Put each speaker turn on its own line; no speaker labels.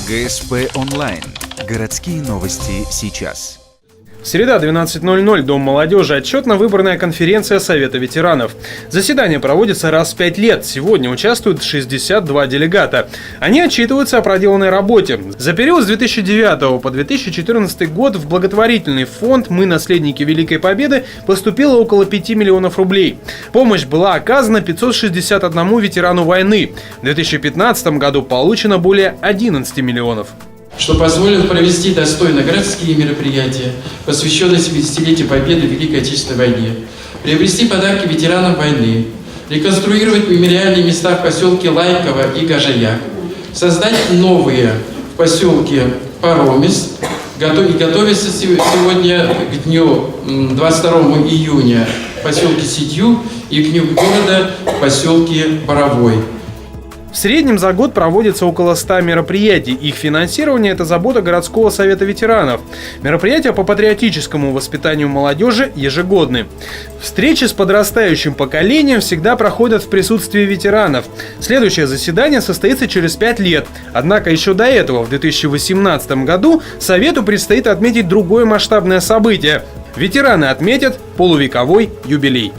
ГСП онлайн. Городские новости сейчас.
Среда, 12:00, Дом молодежи. Отчетно-выборная конференция Совета ветеранов. Заседание проводится раз в 5 лет. Сегодня участвуют 62 делегата. Они отчитываются о проделанной работе. За период с 2009 по 2014 год в благотворительный фонд «Мы, наследники Великой Победы» поступило около 5 миллионов рублей. Помощь была оказана 561 ветерану войны. В 2015 году получено более 11 миллионов.
Что позволит провести достойно городские мероприятия, посвященные 70-летию Победы в Великой Отечественной войне, приобрести подарки ветеранам войны, реконструировать мемориальные места в поселке Лайково и Гажаяк, создать новые в поселке Паромис, и готовиться сегодня к дню 22 июня в поселке Сидью и к дню города в поселке Боровой.
В среднем за год проводится около 100 мероприятий. Их финансирование – это забота городского совета ветеранов. Мероприятия по патриотическому воспитанию молодежи ежегодны. Встречи с подрастающим поколением всегда проходят в присутствии ветеранов. Следующее заседание состоится через 5 лет. Однако еще до этого, в 2018 году, Совету предстоит отметить другое масштабное событие. Ветераны отметят полувековой юбилей.